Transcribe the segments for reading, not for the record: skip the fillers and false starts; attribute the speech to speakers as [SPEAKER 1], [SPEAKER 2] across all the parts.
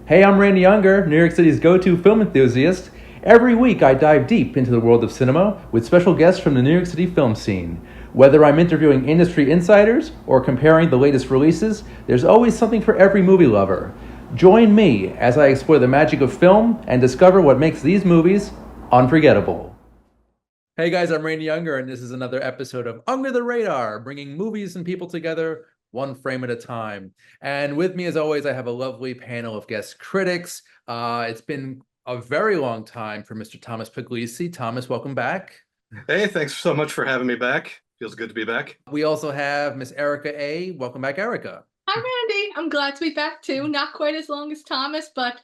[SPEAKER 1] Hey, I'm Randy Younger, New York City's go-to film enthusiast. Every week I dive deep into the world of cinema with special guests from the New York City film scene. Whether I'm interviewing industry insiders or comparing the latest releases, there's always something for every movie lover. Join me as I explore the magic of film and discover what makes these movies unforgettable. Hey guys, I'm Randy Younger, and this is another episode of Under the Radar, bringing movies and people together one frame at a time. And with me, as always, I have a lovely panel of guest critics. It's been a very long time for Mr. Thomas Pugliese. Thomas, welcome back.
[SPEAKER 2] Hey, thanks so much for having me back. Feels good to be back.
[SPEAKER 1] We also have Miss Ericka A. Welcome back, Ericka.
[SPEAKER 3] Hi, Randy. I'm glad to be back too. Not quite as long as Thomas, but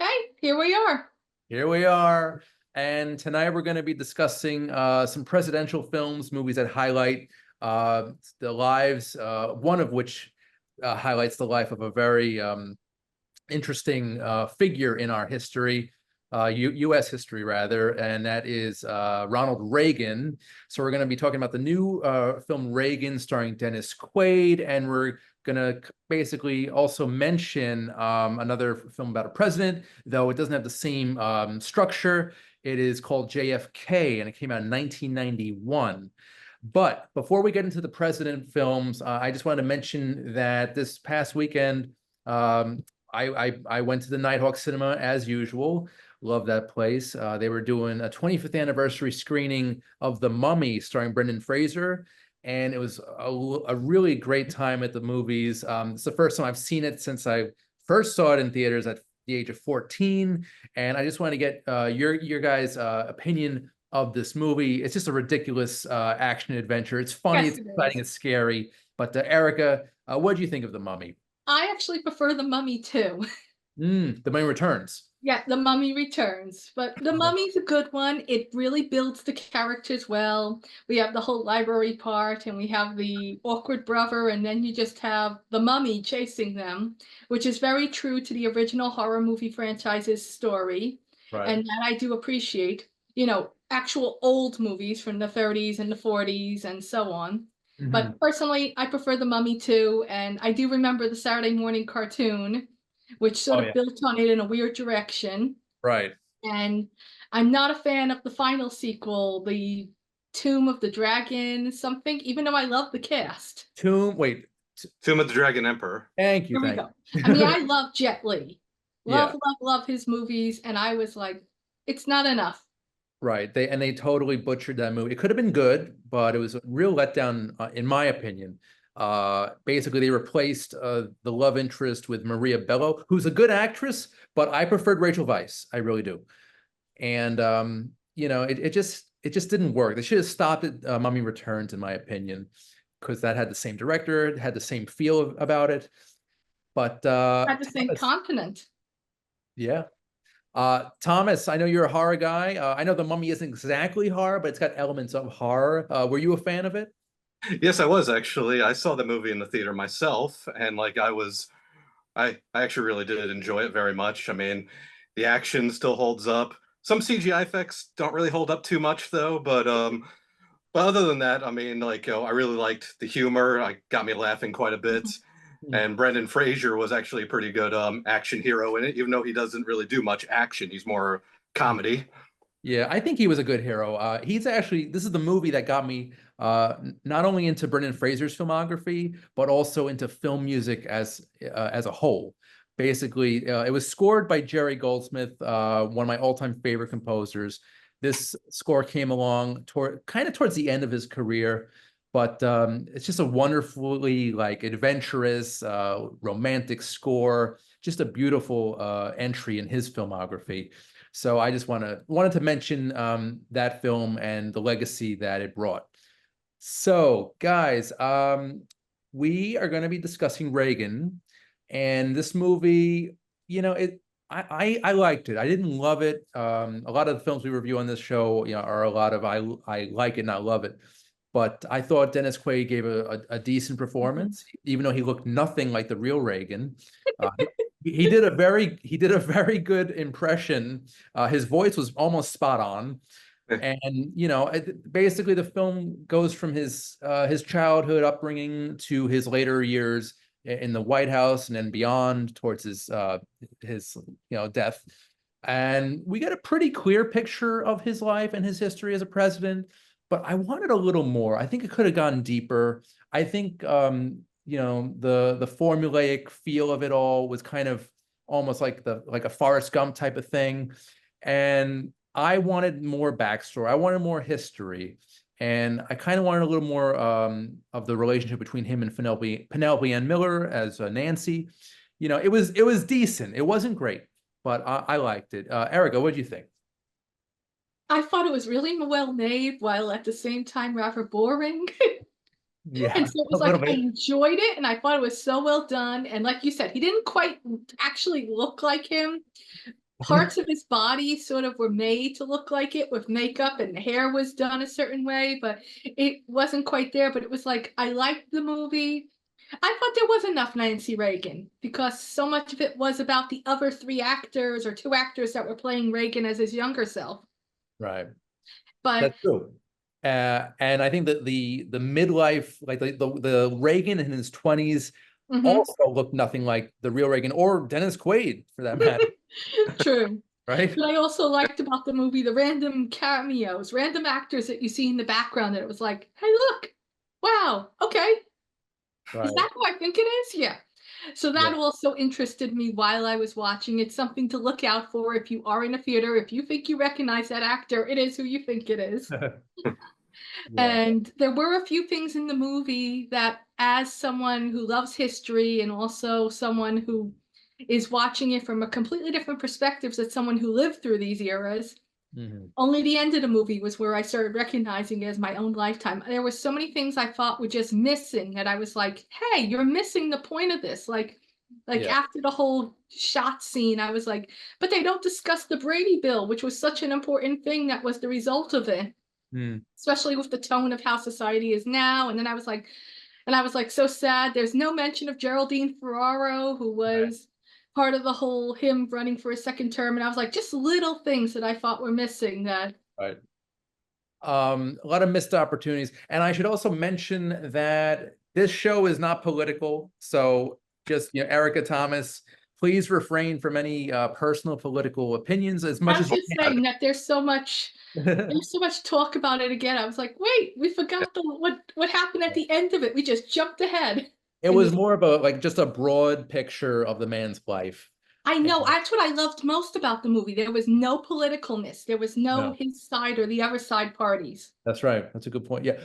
[SPEAKER 3] hey, here we are.
[SPEAKER 1] Here we are. And tonight we're going to be discussing some presidential films, movies that highlight the lives, one of which highlights the life of a very interesting figure in our history, U.S. history rather, and that is Ronald Reagan. So we're going to be talking about the new film Reagan starring Dennis Quaid, and we're going to basically also mention another film about a president, though it doesn't have the same structure. It is called JFK, and it came out in 1991. But before we get into the president films, I just wanted to mention that this past weekend, I went to the Nighthawk Cinema as usual. Love that place. They were doing a 25th anniversary screening of The Mummy starring Brendan Fraser, and it was a really great time at the movies. It's the first time I've seen it since I first saw it in theaters at the age of 14, and I just want to get your guys' opinion of this movie. It's just a ridiculous action adventure. It's funny,
[SPEAKER 3] Yes,
[SPEAKER 1] it's
[SPEAKER 3] it
[SPEAKER 1] exciting,
[SPEAKER 3] is.
[SPEAKER 1] it's scary. But Ericka, what do you think of The Mummy?
[SPEAKER 3] I actually prefer The Mummy too.
[SPEAKER 1] The Mummy Returns.
[SPEAKER 3] Yeah, The Mummy Returns, but The Mummy's a good one. It really builds the characters well. We have the whole library part, and we have the awkward brother, and then you just have the mummy chasing them, which is very true to the original horror movie franchise's story.
[SPEAKER 1] Right.
[SPEAKER 3] And that I do appreciate, you know, actual old movies from the 30s and the 40s and so on.
[SPEAKER 1] Mhm.
[SPEAKER 3] But personally, I prefer The Mummy too, and I do remember the Saturday morning cartoon, which sort
[SPEAKER 1] Oh
[SPEAKER 3] of
[SPEAKER 1] yeah.
[SPEAKER 3] built on it in a weird direction.
[SPEAKER 1] Right.
[SPEAKER 3] And I'm not a fan of the final sequel, the Tomb of the Dragon something, even though I love the cast.
[SPEAKER 1] Wait.
[SPEAKER 2] Tomb of the Dragon Emperor.
[SPEAKER 1] Thank you,
[SPEAKER 3] Here we
[SPEAKER 1] thank
[SPEAKER 3] go. I mean, I
[SPEAKER 1] you.
[SPEAKER 3] love Jet Li. Love,
[SPEAKER 1] Yeah,
[SPEAKER 3] love, love his movies, and I was like, it's not enough.
[SPEAKER 1] right. They totally butchered that movie. It could have been good, but it was a real letdown, in my opinion. Basically, they replaced the love interest with Maria Bello, who's a good actress, but I preferred Rachel Weisz. I really do. And it just didn't work. They should have stopped at Mummy Returns, in my opinion, because that had the same director, it had the same feel about it. But
[SPEAKER 3] Had the same
[SPEAKER 1] Thomas,
[SPEAKER 3] continent.
[SPEAKER 1] yeah. Thomas, I know you're a horror guy. I know The Mummy isn't exactly horror, but it's got elements of horror. Were you a fan of it?
[SPEAKER 2] Yes, I was actually. I saw the movie in the theater myself, and I actually really did enjoy it very much. I mean, the action still holds up. Some CGI effects don't really hold up too much though, but other than that, I mean, I really liked the humor. I got me laughing quite a bit.
[SPEAKER 1] Hmm.
[SPEAKER 2] And Brendan Fraser was actually a pretty good action hero in it, even though he doesn't really do much action. He's more comedy.
[SPEAKER 1] Yeah, I think he was a good hero. This is the movie that got me not only into Brendan Fraser's filmography, but also into film music as a whole. Basically, it was scored by Jerry Goldsmith, one of my all-time favorite composers. This score came along towards the end of his career, but it's just a wonderfully like adventurous, romantic score. Just a beautiful entry in his filmography. So I just wanted to mention that film and the legacy that it brought. So, guys, we are going to be discussing Reagan, and this movie. I liked it. I didn't love it. A lot of the films we review on this show, are a lot of I like it, not love it. But I thought Dennis Quaid gave a decent performance, even though he looked nothing like the real Reagan. Uh, he did a very good impression. His voice was almost spot on. And basically the film goes from his childhood upbringing to his later years in the White House and then beyond towards his death. And we get a pretty clear picture of his life and his history as a president, but I wanted a little more. I think it could have gone deeper. I think the formulaic feel of it all was kind of almost like a Forrest Gump type of thing. And I wanted more backstory. I wanted more history. And I kind of wanted a little more of the relationship between him and Penelope Ann Miller as Nancy. It was decent. It wasn't great, but I liked it. Ericka, what did you think?
[SPEAKER 3] I thought it was really well made, while at the same time rather boring.
[SPEAKER 1] Yeah,
[SPEAKER 3] and so it was like I enjoyed it, and I thought it was so well done. And like you said, he didn't quite actually look like him. Parts of his body sort of were made to look like it with makeup, and the hair was done a certain way, but it wasn't quite there. But it was like, I liked the movie. I thought there was enough Nancy Reagan, because so much of it was about the other 3 actors or 2 actors that were playing Reagan as his younger self.
[SPEAKER 1] Right.
[SPEAKER 3] But
[SPEAKER 1] that's true. And I think that the midlife, like the Reagan in his 20s, also looked nothing like the real Reagan or Dennis Quaid, for that matter.
[SPEAKER 3] True.
[SPEAKER 1] Right.
[SPEAKER 3] But I also liked about the movie the random cameos, random actors that you see in the background, that it was like, hey, look, wow, okay.
[SPEAKER 1] Right.
[SPEAKER 3] Is that who I think it is? Yeah. So that also interested me while I was watching. It's something to look out for if you are in a theater. If you think you recognize that actor, it is who you think it is. And there were a few things in the movie that, as someone who loves history and also someone who is watching it from a completely different perspective as someone who lived through these eras, only the end of the movie was where I started recognizing it as my own lifetime. There were so many things I thought were just missing that I was like, hey, you're missing the point of this. Like after the whole shot scene, I was like, but they don't discuss the Brady Bill, which was such an important thing that was the result of it. Especially with the tone of how society is now. And then I was like so sad. There's no mention of Geraldine Ferraro, who was part of the whole him running for a second term. And I was like, just little things that I thought were missing that.
[SPEAKER 1] Right. A lot of missed opportunities. And I should also mention that this show is not political. So just, Ericka, Thomas, please refrain from any personal political opinions as much as you can.
[SPEAKER 3] Saying that there's so much talk about it again. I was like, wait, we forgot what happened at the end of it. We just jumped ahead.
[SPEAKER 1] It was more of just a broad picture of the man's life.
[SPEAKER 3] I know. That's what I loved most about the movie. There was no politicalness. There was no his side or the other side parties.
[SPEAKER 1] That's right. That's a good point. Yeah.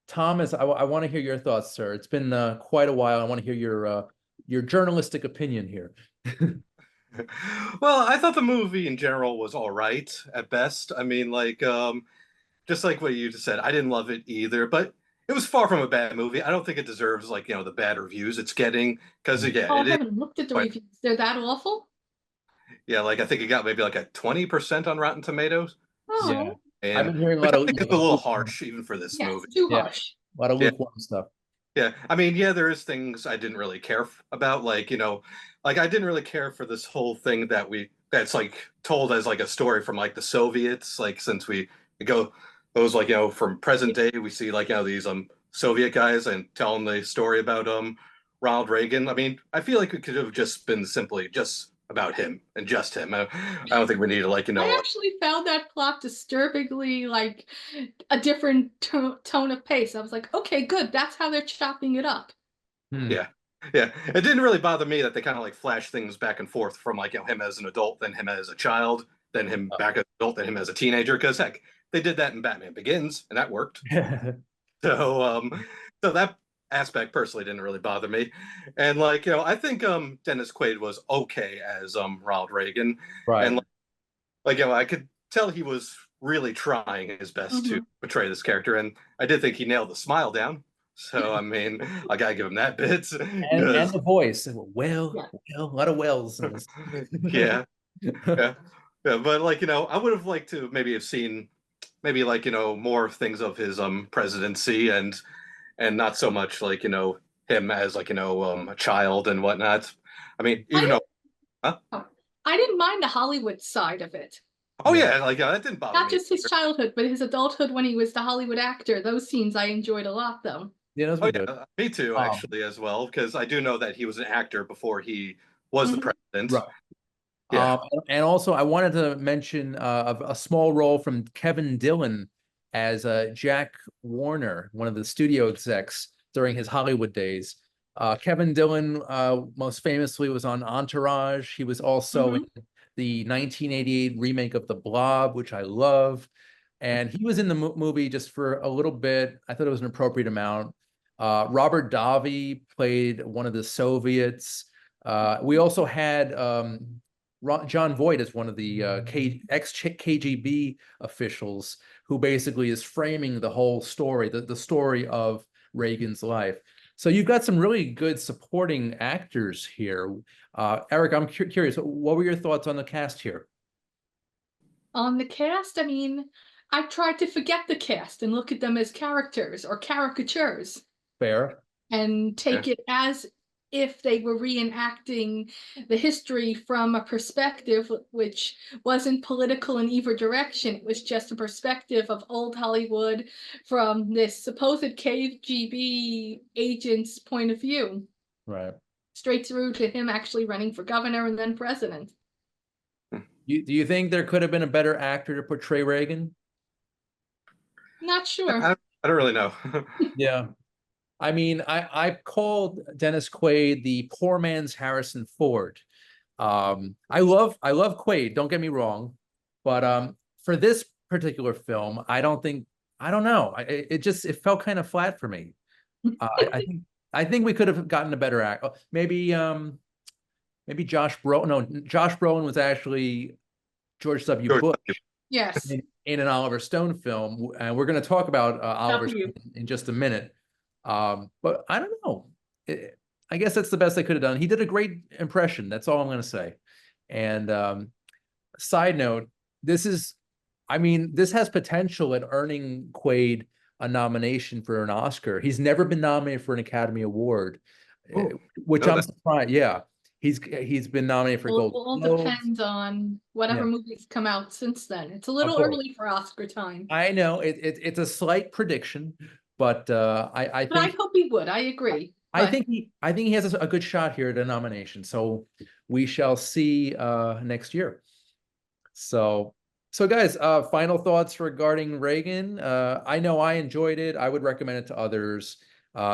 [SPEAKER 1] Thomas, I want to hear your thoughts, sir. It's been quite a while. I want to hear your journalistic opinion here.
[SPEAKER 2] Well, I thought the movie in general was all right at best. I mean, just like what you just said, I didn't love it either, but it was far from a bad movie. I don't think it deserves the bad reviews it's getting, because
[SPEAKER 3] I haven't looked at the reviews. They're that awful?
[SPEAKER 2] Yeah, I think it got maybe a 20% on Rotten Tomatoes.
[SPEAKER 3] Oh.
[SPEAKER 1] Yeah.
[SPEAKER 2] And
[SPEAKER 1] I've been hearing a lot of.
[SPEAKER 2] I think it's a little harsh even for this movie.
[SPEAKER 3] Too harsh.
[SPEAKER 1] A lot of lukewarm stuff.
[SPEAKER 2] Yeah, I mean, there is things I didn't really care about, I didn't really care for this whole thing that's told as a story from the Soviets, since we go those from present day, we see these Soviet guys and telling the story about Ronald Reagan. I mean, I feel like it could have just been simply just about him and just him. I don't think we need to
[SPEAKER 3] I actually found that plot disturbingly a different tone of pace. I was like, okay, good. That's how they're chopping it up.
[SPEAKER 2] Yeah. Yeah, it didn't really bother me that they kind of flash things back and forth from him as an adult, then him as a child, then him back as an adult, then him as a teenager. Because heck, they did that in Batman Begins, and that worked. So that aspect personally didn't really bother me. And I think Dennis Quaid was okay as Ronald Reagan.
[SPEAKER 1] Right.
[SPEAKER 2] And I could tell he was really trying his best to portray this character, and I did think he nailed the smile down. So I mean, I gotta give him that bit.
[SPEAKER 1] And the voice. Well, a lot of wells.
[SPEAKER 2] Yeah. But I would have liked to maybe have seen more things of his presidency and not so much him as a child and whatnot. I mean, even though
[SPEAKER 3] I didn't mind the Hollywood side of it.
[SPEAKER 2] Oh yeah, that didn't bother me.
[SPEAKER 3] Not just his childhood, but his adulthood when he was the Hollywood actor. Those scenes I enjoyed a lot, though.
[SPEAKER 1] Yeah, those
[SPEAKER 2] Oh
[SPEAKER 1] were good.
[SPEAKER 2] yeah, me too,
[SPEAKER 1] Um,
[SPEAKER 2] actually, as well, because I do know that he was an actor before he was the
[SPEAKER 3] Mhm.
[SPEAKER 2] president.
[SPEAKER 1] right.
[SPEAKER 2] Yeah.
[SPEAKER 1] And also, I wanted to mention a small role from Kevin Dillon as Jack Warner, one of the studio execs during his Hollywood days. Kevin Dillon most famously was on Entourage. He was also in
[SPEAKER 3] Mhm.
[SPEAKER 1] the 1988 remake of The Blob, which I love. And he was in the movie just for a little bit. I thought it was an appropriate amount. Robert Davi played one of the Soviets. We also had John Voight as one of the ex-KGB officials who basically is framing the whole story, the story of Reagan's life. So you've got some really good supporting actors here. Eric, I'm curious, what were your thoughts on the cast here?
[SPEAKER 3] On the cast, I mean, I tried to forget the cast and look at them as characters or caricatures
[SPEAKER 1] Fair.
[SPEAKER 3] and
[SPEAKER 2] Yeah.
[SPEAKER 3] take it as if they were reenacting the history from a perspective which wasn't political in either direction. It was just a perspective of old Hollywood from this supposed KGB agent's point of view,
[SPEAKER 1] Right.
[SPEAKER 3] straight through to him actually running for governor and then president.
[SPEAKER 1] Do you think there could have been a better actor to portray Reagan?
[SPEAKER 3] Not
[SPEAKER 2] I,
[SPEAKER 3] sure.
[SPEAKER 2] I don't really know.
[SPEAKER 1] Yeah. I mean, I called Dennis Quaid the poor man's Harrison Ford. I love Quaid, don't get me wrong, but for this particular film, I don't know. It felt kind of flat for me. I think we could have gotten a better act. Maybe Josh Brolin. No, Josh Brolin was actually George W.
[SPEAKER 2] George
[SPEAKER 1] Bush
[SPEAKER 2] W.
[SPEAKER 3] Yes.
[SPEAKER 1] in an Oliver Stone film, and we're going to talk about Oliver
[SPEAKER 3] W.
[SPEAKER 1] Stone in just a minute. But I don't know. I guess that's the best I could have done. He did a great impression. That's all I'm going to say. And side note, this is, I mean, this has potential at earning Quaid a nomination for an Oscar. He's never been nominated for an Academy Award,
[SPEAKER 2] Oh,
[SPEAKER 1] which
[SPEAKER 2] know
[SPEAKER 1] I'm
[SPEAKER 2] that.
[SPEAKER 1] surprised. Yeah, he's been nominated for
[SPEAKER 3] Well, it
[SPEAKER 1] Golden
[SPEAKER 3] all
[SPEAKER 1] Globes.
[SPEAKER 3] depends on whatever
[SPEAKER 1] Yeah,
[SPEAKER 3] movies come out since then. It's a
[SPEAKER 1] of
[SPEAKER 3] little
[SPEAKER 1] course.
[SPEAKER 3] early for Oscar time,
[SPEAKER 1] I know it's a slight prediction, but
[SPEAKER 3] but I hope he would. I agree. But
[SPEAKER 1] I think he has a good shot here at a nomination. So we shall see next year. So guys, final thoughts regarding Reagan. I know I enjoyed it. I would recommend it to others.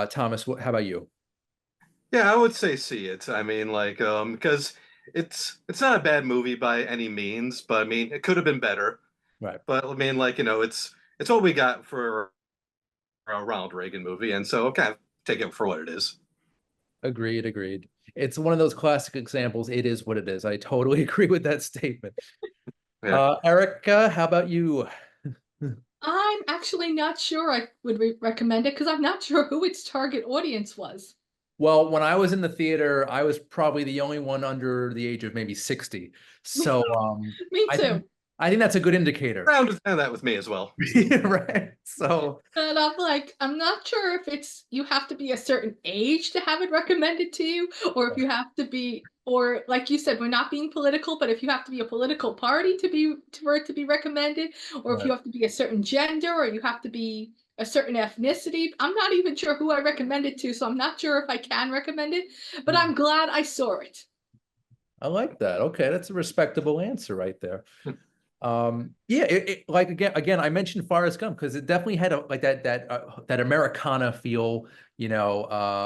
[SPEAKER 1] Thomas, how about you?
[SPEAKER 2] Yeah, I would say see it. I mean, like, because it's not a bad movie by any means, but I mean, it could have been better.
[SPEAKER 1] Right.
[SPEAKER 2] But I mean, like, it's what we got for a Ronald Reagan movie, and so okay, take it for what it is.
[SPEAKER 1] Agreed. It's one of those classic examples. It is what it is. I totally agree with that statement.
[SPEAKER 2] Yeah.
[SPEAKER 1] Ericka, how about you?
[SPEAKER 3] I'm actually not sure I would recommend it because I'm not sure who its target audience was.
[SPEAKER 1] Well, when I was in the theater, I was probably the only one under the age of maybe 60. So
[SPEAKER 3] Me
[SPEAKER 1] I think
[SPEAKER 3] too.
[SPEAKER 1] I think that's a good indicator.
[SPEAKER 2] Around that with me as well.
[SPEAKER 1] Right. So
[SPEAKER 3] And I'm like, I'm not sure if it's you have to be a certain age to have it recommended to you, or if you have to be, or like you said, we're not being political, but if you have to be a political party for it to be recommended, or if
[SPEAKER 1] right.
[SPEAKER 3] you have to be a certain gender, or you have to be a certain ethnicity. I'm not even sure who I recommend it to, so I'm not sure if I can recommend it, but I'm glad I saw it.
[SPEAKER 1] I like that. Okay, that's a respectable answer right there. Yeah, like again I mentioned Forrest Gump because it definitely had a like that Americana feel,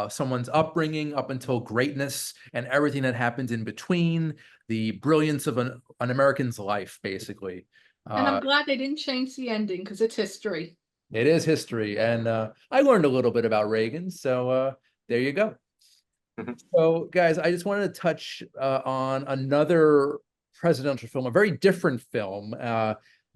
[SPEAKER 1] someone's upbringing up until greatness and everything that happens in between, the brilliance of an American's life, basically.
[SPEAKER 3] And I'm
[SPEAKER 1] uh
[SPEAKER 3] glad they didn't change the ending because it's history.
[SPEAKER 1] it is history, and I learned a little bit about Reagan, so there you go.
[SPEAKER 2] Mhm.
[SPEAKER 1] So, guys, I just wanted to touch on another presidential film, a very different film.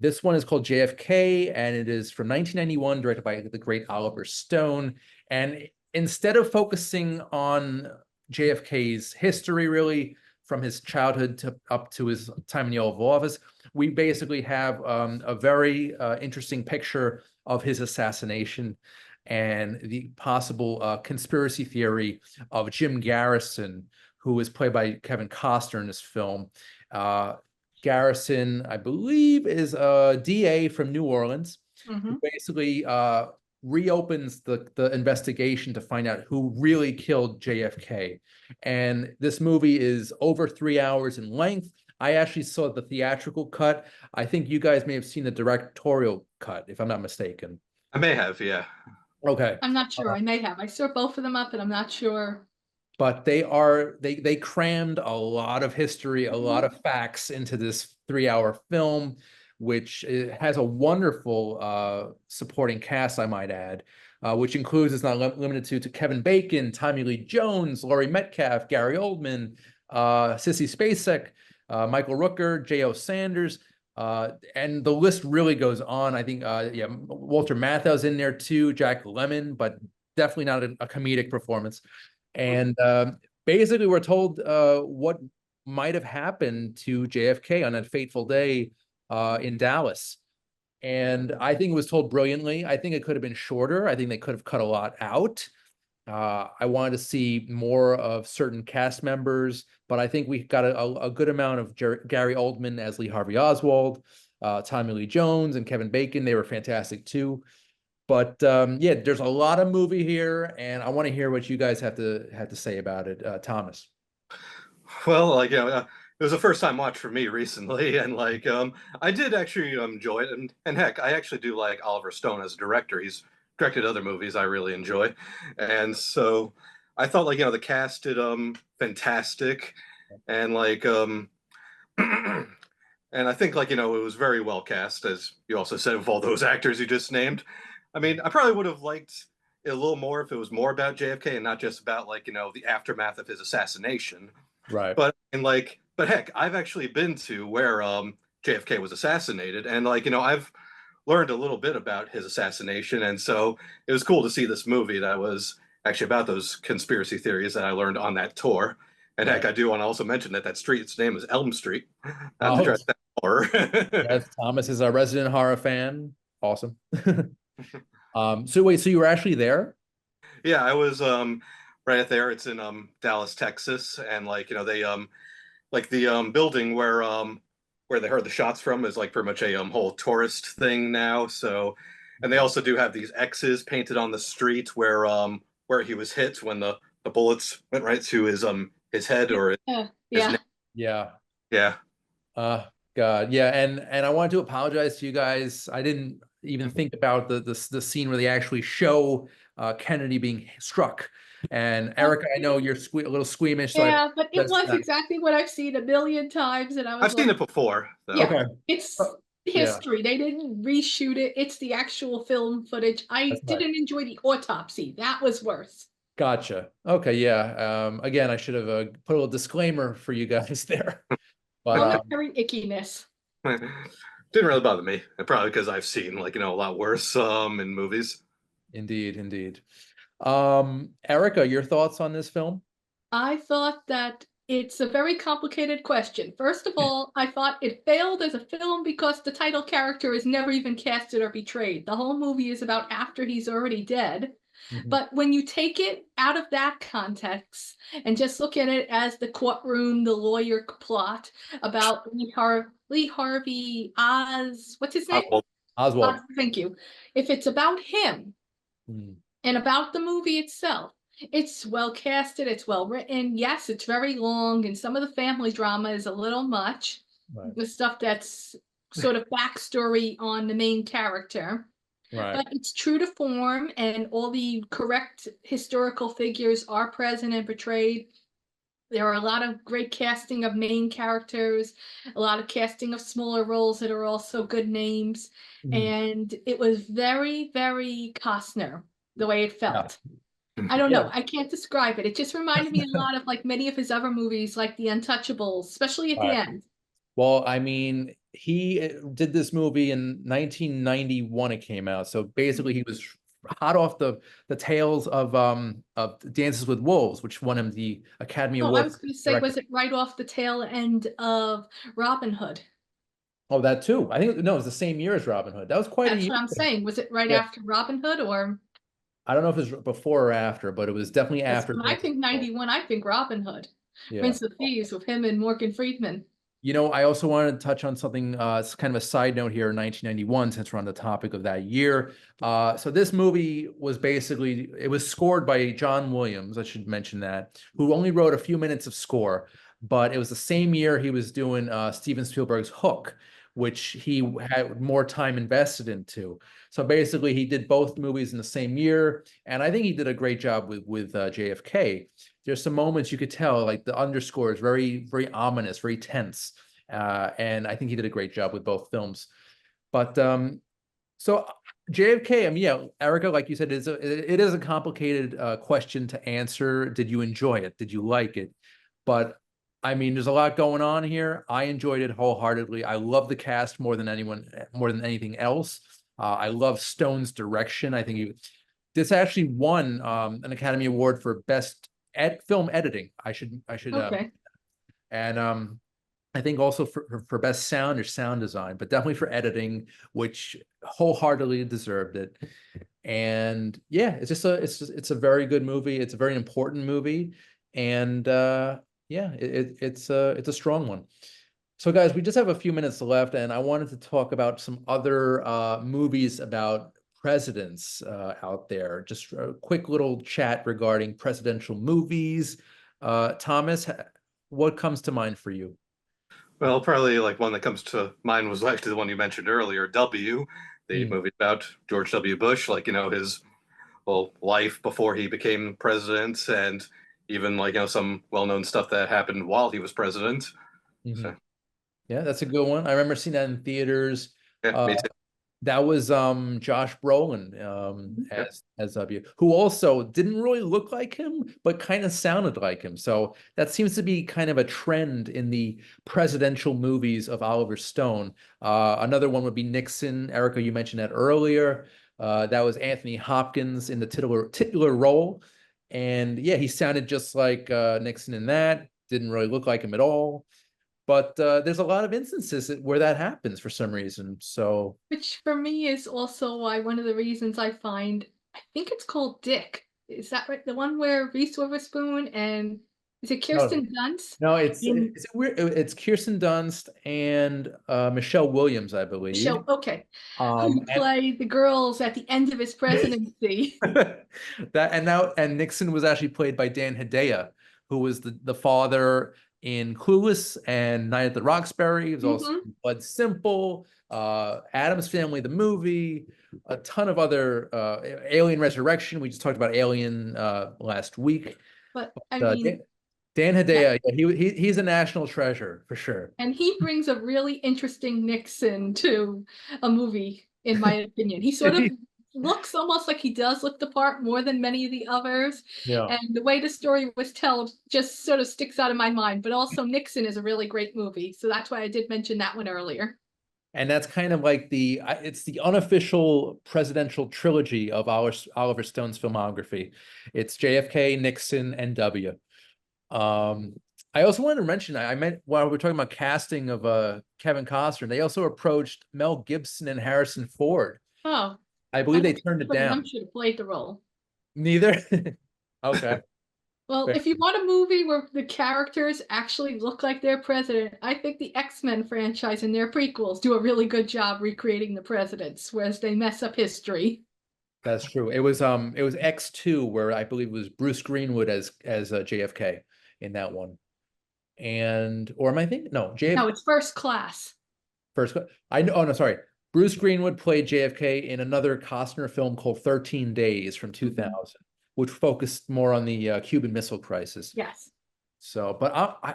[SPEAKER 1] This one is called JFK, and it is from 1991, directed by the great Oliver Stone. And instead of focusing on JFK's history, really, from his childhood up to his time in the Oval Office, we basically have a very interesting picture of his assassination and the possible conspiracy theory of Jim Garrison, who was played by Kevin Costner in this film. Garrison, I believe, is a DA from New Orleans, who
[SPEAKER 3] Mhm.
[SPEAKER 1] basically reopens the investigation to find out who really killed JFK. And this movie is over 3 hours in length. I actually saw the theatrical cut. I think you guys may have seen the directorial cut, if I'm not mistaken.
[SPEAKER 2] I may have, yeah.
[SPEAKER 1] Okay.
[SPEAKER 3] I'm not sure. I may have. I saw both of them up, and I'm not sure.
[SPEAKER 1] But they crammed a lot of history, a lot of facts into this 3 hour film, which has a wonderful supporting cast, I might add, which includes, it's not limited to Kevin Bacon, Tommy Lee Jones, Laurie Metcalf, Gary Oldman, Sissy Spacek, Michael Rooker, J.O. Sanders, and the list really goes on. I think, yeah, Walter Matthau's in there too, Jack Lemmon, but definitely not a comedic performance. And basically, we're told what might have happened to JFK on that fateful day in Dallas. And I think it was told brilliantly. I think it could have been shorter. I think they could have cut a lot out. I wanted to see more of certain cast members, but I think we got a good amount of Gary Oldman as Lee Harvey Oswald, Tommy Lee Jones, and Kevin Bacon. They were fantastic too. But yeah, there's a lot of movie here, and I want to hear what you guys have to say about it, Thomas.
[SPEAKER 2] Well, like, you know, it was a first time watch for me recently, and like, I did actually enjoy it, and heck, I actually do like Oliver Stone as a director. He's directed other movies I really enjoy, and so I thought, like, you know, the cast did fantastic, and like and I think, like, you know, it was very well cast, as you also said, with all those actors you just named. I mean, I probably would have liked it a little more if it was more about JFK and not just about, like, you know, the aftermath of his assassination.
[SPEAKER 1] Right.
[SPEAKER 2] But but heck, I've actually been to where JFK was assassinated, and like, you know, I've learned a little bit about his assassination, and so it was cool to see this movie that was actually about those conspiracy theories that I learned on that tour. And heck, I do want to also mention that that street's name is Elm Street. Not to try that horror.
[SPEAKER 1] Yes, Thomas is a resident horror fan. Awesome. So wait, so you were actually there?
[SPEAKER 2] Yeah, I was right there. It's in Dallas, Texas, and like, you know, they like the building where they heard the shots from is like pretty much a whole tourist thing now. So, and they also do have these X's painted on the street where he was hit when the bullets went right to his head or his
[SPEAKER 3] Yeah.
[SPEAKER 2] neck.
[SPEAKER 1] Yeah.
[SPEAKER 2] Yeah.
[SPEAKER 1] God, yeah, and I wanted to apologize to you guys. I didn't even think about the scene where they actually show Kennedy being struck. And Ericka, I know you're a little squeamish. So
[SPEAKER 3] Yeah, but it was exactly what I've seen a million times, and I was
[SPEAKER 2] I've seen it before. Though.
[SPEAKER 3] Yeah,
[SPEAKER 1] okay.
[SPEAKER 3] It's history. They didn't reshoot it. It's the actual film footage. I didn't enjoy the autopsy. That was worse.
[SPEAKER 1] Gotcha. Okay, yeah. Again, I should have put a little disclaimer for you guys there. But
[SPEAKER 3] Momentary ickiness.
[SPEAKER 2] Didn't really bother me. Probably because I've seen, like, you know, a lot worse in movies.
[SPEAKER 1] Indeed, indeed. Ericka, your thoughts on this film?
[SPEAKER 3] I thought that it's a very complicated question. First of all, I thought it failed as a film because the title character is never even casted or betrayed. The whole movie is about after he's already dead. But when you take it out of that context and just look at it as the courtroom, the lawyer plot about Lee Harvey what's his name?
[SPEAKER 1] Oswald.
[SPEAKER 3] Thank you. If it's about him and about the movie itself, it's well casted, it's well written. Yes, it's very long, and some of the family drama is a little much. Right. The stuff that's sort of backstory on the main character. Right. But it's true to form, and all the correct historical figures are present and portrayed. There are a lot of great casting of main characters, a lot of casting of smaller roles that are also good names. And it was very, very Costner, the way it felt. Yeah. I don't know. I can't describe it. It just reminded me a lot of like many of his other movies, like The Untouchables, especially at the end. Well,
[SPEAKER 1] I mean, he did this movie in 1991. It came out, so basically he was hot off the tails of Dances with Wolves, which won him the Academy Award.
[SPEAKER 3] I was going to say, was it right off the tail end of Robin Hood?
[SPEAKER 1] Oh, that too. I think no, it was the same year as Robin Hood. That was quite a year.
[SPEAKER 3] That's what I'm saying. Was it right after Robin Hood, or?
[SPEAKER 1] I don't know if it was before or after, but it was definitely after.
[SPEAKER 3] I think 91. I think Robin Hood. Prince of Thieves with him and Morgan Freeman.
[SPEAKER 1] You know, I also wanted to touch on something, it's kind of a side note here in 1991, since we're on the topic of that year. So this movie was basically, it was scored by John Williams, I should mention that, who only wrote a few minutes of score, but it was the same year he was doing Steven Spielberg's Hook, which he had more time invested into. So basically, he did both movies in the same year, and I think he did a great job with JFK. There's some moments you could tell, like the underscore is very, very ominous, very tense, and I think he did a great job with both films. But so JFK, I mean, yeah, Ericka, like you said, it is a complicated question to answer. Did you enjoy it? Did you like it? But I mean, there's a lot going on here. I enjoyed it wholeheartedly. I love the cast more than anything else. I love Stone's direction. I think this actually won an Academy Award for Best Film Editing. I should
[SPEAKER 3] Okay.
[SPEAKER 1] and I think also for best sound or sound design, but definitely for editing, which wholeheartedly deserved it. And yeah, it's a very good movie. It's a very important movie, and yeah, it's a strong one. So guys, we just have a few minutes left, and I wanted to talk about some other movies about presidents out there. Just a quick little chat regarding presidential movies. Thomas, what comes to mind for you?
[SPEAKER 2] Well, probably like one that comes to mind was actually the one you mentioned earlier, W, the
[SPEAKER 1] Mm.
[SPEAKER 2] movie about George W. Bush, like, his life before he became president, and even like, some well-known stuff that happened while he was president.
[SPEAKER 1] Mhm.
[SPEAKER 2] So,
[SPEAKER 1] Yeah, that's a good one. I remember seeing that in theaters.
[SPEAKER 2] yeah, me too.
[SPEAKER 1] That was Josh Brolin
[SPEAKER 2] Yep.
[SPEAKER 1] as W, who also didn't really look like him, but kind of sounded like him. So that seems to be kind of a trend in the presidential movies of Oliver Stone. Another one would be Nixon. Ericka, you mentioned that earlier. That was Anthony Hopkins in the titular role. And yeah, he sounded just like Nixon in that. Didn't really look like him at all. But there's a lot of instances where that happens for some reason. So
[SPEAKER 3] Which for me is also why one of the reasons I find, I think it's called Dick. Is that right? The one where Reese Witherspoon and is it
[SPEAKER 1] no,
[SPEAKER 3] Kirsten Dunst?
[SPEAKER 1] no, it's
[SPEAKER 3] In
[SPEAKER 1] it's weird. It's Kirsten Dunst and Michelle Williams, I believe.
[SPEAKER 3] show, okay, who
[SPEAKER 1] And
[SPEAKER 3] play the girls at the end of his presidency.
[SPEAKER 1] and Nixon was actually played by Dan Hedaya, who was the father in Clueless and Night at the Roxbury. He was also
[SPEAKER 3] Hmm.
[SPEAKER 1] in Blood Simple, Addams Family, the movie, a ton of other Alien Resurrection. We just talked about Alien last week.
[SPEAKER 3] But I
[SPEAKER 1] Uh,
[SPEAKER 3] mean,
[SPEAKER 1] Dan, Dan
[SPEAKER 3] yeah,
[SPEAKER 1] Hedaya, yeah, he's a national treasure for sure.
[SPEAKER 3] and he brings a really interesting Nixon to a movie, in my opinion. He sort of looks almost like he does look the part more than many of the others.
[SPEAKER 1] Yeah.
[SPEAKER 3] And the way the story was told just sort of sticks out of my mind. But also, Nixon is a really great movie. So that's why I did mention that one earlier.
[SPEAKER 1] And that's kind of like it's the unofficial presidential trilogy of Oliver Stone's filmography. It's JFK, Nixon, and W. I also wanted to mention, I meant while we were talking about casting of Kevin Costner, they also approached Mel Gibson and Harrison Ford.
[SPEAKER 3] Oh,
[SPEAKER 1] I
[SPEAKER 3] I
[SPEAKER 1] believe they
[SPEAKER 3] don't think
[SPEAKER 1] turned it
[SPEAKER 3] anybody of them
[SPEAKER 1] down.
[SPEAKER 3] should have played the role.
[SPEAKER 1] Neither. Okay.
[SPEAKER 3] Well,
[SPEAKER 1] Fair.
[SPEAKER 3] if you want a movie where the characters actually look like their president, I think the X-Men franchise and their prequels do a really good job recreating the presidents, whereas they mess up history.
[SPEAKER 1] That's true. It was X2 where I believe it was Bruce Greenwood as JFK in that one. And or am I thinking no,
[SPEAKER 3] No,
[SPEAKER 1] JFK
[SPEAKER 3] it's First Class.
[SPEAKER 1] first. I know. Oh no, sorry. Bruce Greenwood played JFK in another Costner film called 13 Days from 2000, which focused more on the Cuban Missile Crisis.
[SPEAKER 3] Yes.
[SPEAKER 1] So, but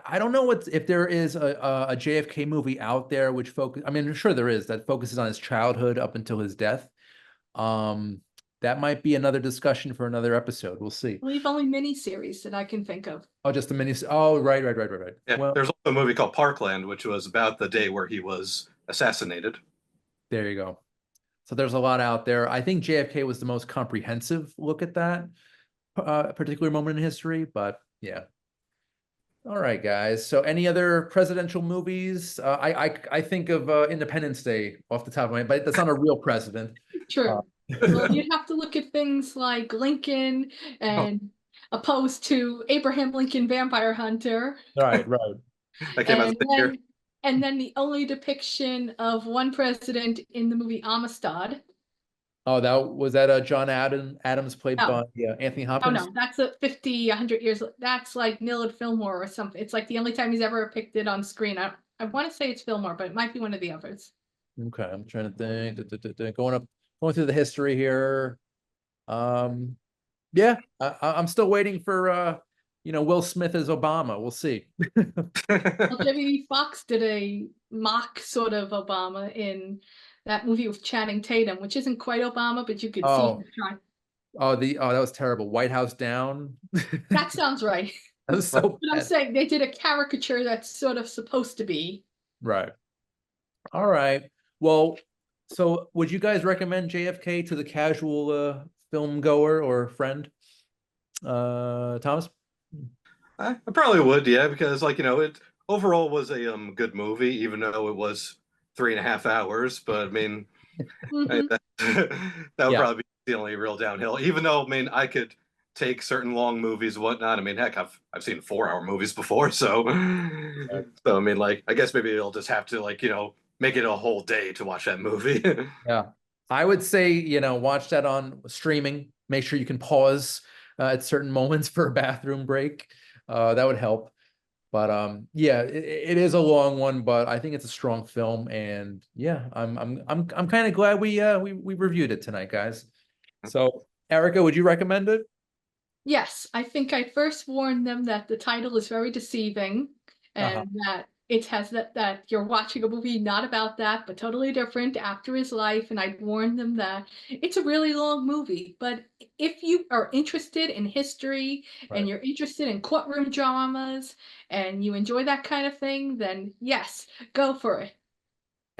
[SPEAKER 1] I don't know if there is a JFK movie out there which focus. I mean, I'm sure there is that focuses on his childhood up until his death. Um, that might be another discussion for another episode. We'll see.
[SPEAKER 3] I believe only miniseries that I can think of.
[SPEAKER 1] Oh, just a mini. Oh, right.
[SPEAKER 2] Yeah,
[SPEAKER 1] Well,
[SPEAKER 2] there's also a movie called Parkland, which was about the day where he was assassinated.
[SPEAKER 1] there you go. So there's a lot out there. I think JFK was the most comprehensive look at that particular moment in history, but yeah. All right, guys. So any other presidential movies? I think of Independence Day off the top of my head, but that's not a real president.
[SPEAKER 3] True. Well, you'd have to look at things like Lincoln
[SPEAKER 2] Oh,
[SPEAKER 3] and opposed to Abraham Lincoln Vampire Hunter.
[SPEAKER 1] Right.
[SPEAKER 2] that came out
[SPEAKER 3] And
[SPEAKER 2] the same year.
[SPEAKER 3] then And then the only depiction of one president in the movie Amistad.
[SPEAKER 1] Oh, that John Adams played
[SPEAKER 3] No.
[SPEAKER 1] by Anthony
[SPEAKER 3] Oh
[SPEAKER 1] Hopkins?
[SPEAKER 3] no, that's a 50, 100 years. That's like Millard Fillmore or something. It's like the only time he's ever depicted on screen. I want to say it's Fillmore, but it might be one of the others.
[SPEAKER 1] Okay, I'm trying to think. Going through the history here. Yeah, I'm still waiting for Will Smith as Obama. We'll see.
[SPEAKER 3] Well, W.E. Fox did a mock sort of Obama in that movie with Channing Tatum, which isn't quite Obama, but you could see
[SPEAKER 1] Oh,
[SPEAKER 3] him trying.
[SPEAKER 1] that was terrible. White House Down.
[SPEAKER 3] That sounds right.
[SPEAKER 1] That was so
[SPEAKER 3] But I'm
[SPEAKER 1] bad.
[SPEAKER 3] saying they did a caricature that's sort of supposed to be.
[SPEAKER 1] Right. All right. Well, so would you guys recommend JFK to the casual film goer or friend? Thomas?
[SPEAKER 2] I probably would, yeah, because it overall was a good movie, even though it was 3.5 hours. But I mean,
[SPEAKER 3] Mhm.
[SPEAKER 2] that would
[SPEAKER 1] Yeah.
[SPEAKER 2] probably be the only real downhill. Even though, I mean, I could take certain long movies, whatnot. I mean, heck, I've seen 4-hour movies before, so I mean, like, I guess maybe you'll just have to make it a whole day to watch that movie.
[SPEAKER 1] Yeah. I would say, watch that on streaming. Make sure you can pause at certain moments for a bathroom break. That would help. But yeah, it is a long one, but I think it's a strong film, and yeah, I'm kind of glad we reviewed it tonight, guys. So, Ericka, would you recommend it?
[SPEAKER 3] Yes, I think I first warned them that the title is very deceiving
[SPEAKER 1] Uh-huh.
[SPEAKER 3] and that it has that you're watching a movie not about that, but totally different after his life. And I warned them that it's a really long movie. But if you are interested in history
[SPEAKER 1] Right.
[SPEAKER 3] and you're interested in courtroom dramas and you enjoy that kind of thing, then yes, go for it.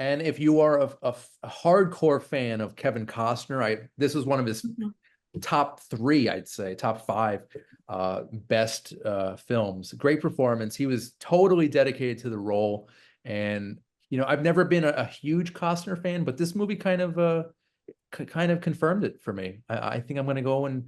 [SPEAKER 1] And if you are a hardcore fan of Kevin Costner, this was one of his
[SPEAKER 3] Mhm.
[SPEAKER 1] top three, I'd say, top five best films. Great performance. He was totally dedicated to the role. And, I've never been a huge Costner fan, but this movie kind of confirmed it for me. I think I'm going to go and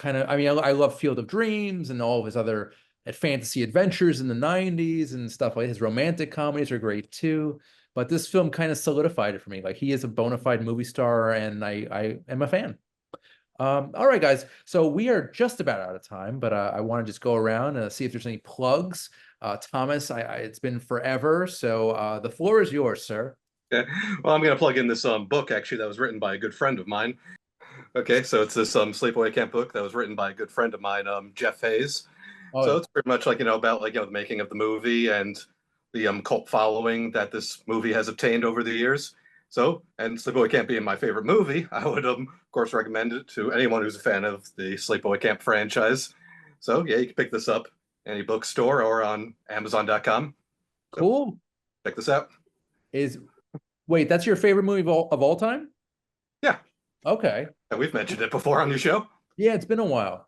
[SPEAKER 1] I love Field of Dreams and all of his other fantasy adventures in the 90s and stuff like his romantic comedies are great too. But this film kind of solidified it for me. Like he is a bona fide movie star and I am a fan. All right, guys. So we are just about out of time, but I want to just go around and see if there's any plugs. Thomas, it's been forever, so the floor is yours, sir.
[SPEAKER 2] Okay. Well, I'm going to plug in this book actually that was written by a good friend of mine. Okay, so it's this sleepaway camp book that was written by a good friend of mine, Jeff Hayes.
[SPEAKER 1] Oh,
[SPEAKER 2] So
[SPEAKER 1] yeah.
[SPEAKER 2] it's pretty much about the making of the movie and the cult following that this movie has obtained over the years. So, and Sleepaway Camp being my favorite movie, I would of course recommend it to anyone who's a fan of the Sleepaway Camp franchise. So yeah, you can pick this up any bookstore or on Amazon.com. So
[SPEAKER 1] Cool.
[SPEAKER 2] check this out.
[SPEAKER 1] Wait, that's your favorite movie of all time?
[SPEAKER 2] Yeah,
[SPEAKER 1] Okay.
[SPEAKER 2] and we've mentioned it before on your show.
[SPEAKER 1] Yeah, it's been a while.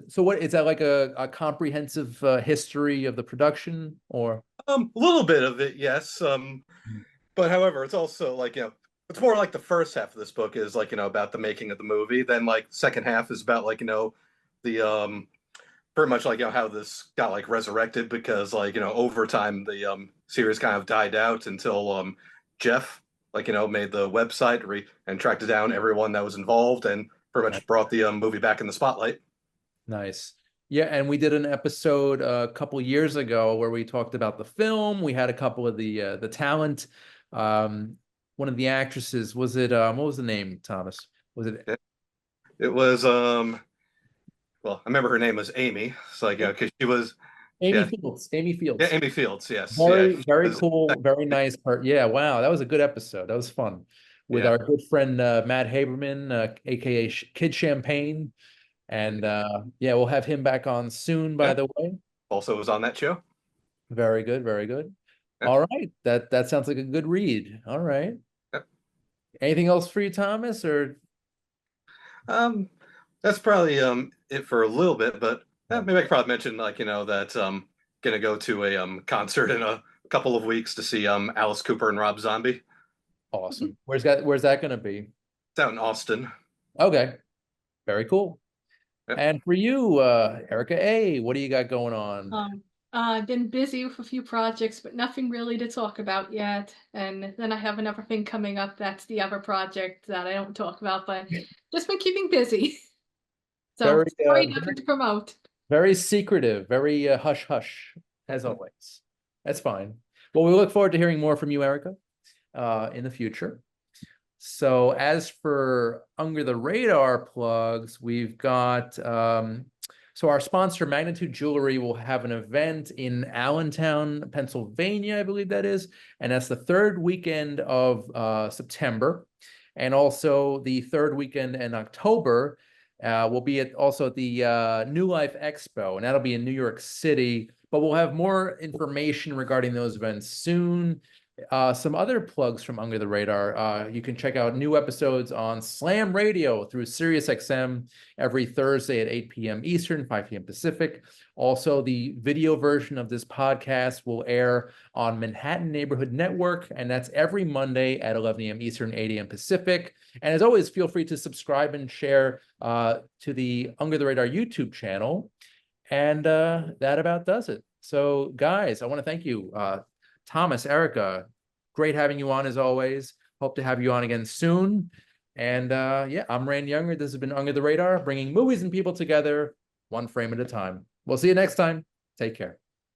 [SPEAKER 1] So what is that like a comprehensive history of the production or?
[SPEAKER 2] A little bit of it, yes. But however, it's also it's more like the first half of this book is about the making of the movie. Then second half is about the pretty much how this got resurrected because over time the series kind of died out until Jeff made the website and tracked down everyone that was involved and pretty much brought the movie back in the spotlight.
[SPEAKER 1] Nice. Yeah, and we did an episode a couple years ago where we talked about the film. We had a couple of the talent. One of the actresses, was it what was the name, Thomas? Was it
[SPEAKER 2] It was well, I remember her name was Amy. So because she was
[SPEAKER 1] Amy
[SPEAKER 2] yeah
[SPEAKER 1] Fields? Amy
[SPEAKER 2] yeah
[SPEAKER 1] Fields.
[SPEAKER 2] Amy Fields, yes, yeah,
[SPEAKER 1] Very, very
[SPEAKER 2] was,
[SPEAKER 1] cool, very nice part. Yeah, wow, that was a good episode. That was fun with
[SPEAKER 2] yeah.
[SPEAKER 1] our good friend Matt Haberman, aka Kid Champagne. And yeah, we'll have him back on soon, by
[SPEAKER 2] Yeah.
[SPEAKER 1] the way.
[SPEAKER 2] Also was on that show.
[SPEAKER 1] Very good, very good.
[SPEAKER 2] Yeah.
[SPEAKER 1] All right. That sounds like a good read. All right.
[SPEAKER 2] Yeah.
[SPEAKER 1] Anything else for you, Thomas? Or
[SPEAKER 2] That's probably it for a little bit, but maybe I could probably mention that gonna go to a concert in a couple of weeks to see Alice Cooper and Rob Zombie.
[SPEAKER 1] awesome. Where's that gonna be?
[SPEAKER 2] It's out in Austin.
[SPEAKER 1] Okay. Very cool.
[SPEAKER 2] Yeah.
[SPEAKER 1] And for you, Ericka A, what do you got going on?
[SPEAKER 3] I've been busy with a few projects, but nothing really to talk about yet. And then I have another thing coming up. That's the other project that I don't talk about, but just been keeping busy. So
[SPEAKER 1] Very,
[SPEAKER 3] sorry, nothing to promote.
[SPEAKER 1] very secretive, very hush hush, as always. That's fine. Well, we look forward to hearing more from you, Ericka, in the future. So as for under the radar plugs, we've got so our sponsor Magnitude Jewelry will have an event in Allentown, Pennsylvania, I believe that is, and that's the third weekend of September, and also the third weekend in October. We'll be also at the New Life Expo, and that'll be in New York City. But we'll have more information regarding those events soon. Some other plugs from Under the Radar. You can check out new episodes on Slam Radio through SiriusXM every Thursday at 8 p.m. Eastern, 5 p.m. Pacific. Also, the video version of this podcast will air on Manhattan Neighborhood Network, and that's every Monday at 11 a.m. Eastern, 8 a.m. Pacific. And as always, feel free to subscribe and share to the Under the Radar YouTube channel. And that about does it. So, guys, I want to thank you. Thomas, Ericka, great having you on as always. Hope to have you on again soon. And yeah, I'm Rand Younger. This has been Under the Radar, bringing movies and people together one frame at a time. We'll see you next time. Take care.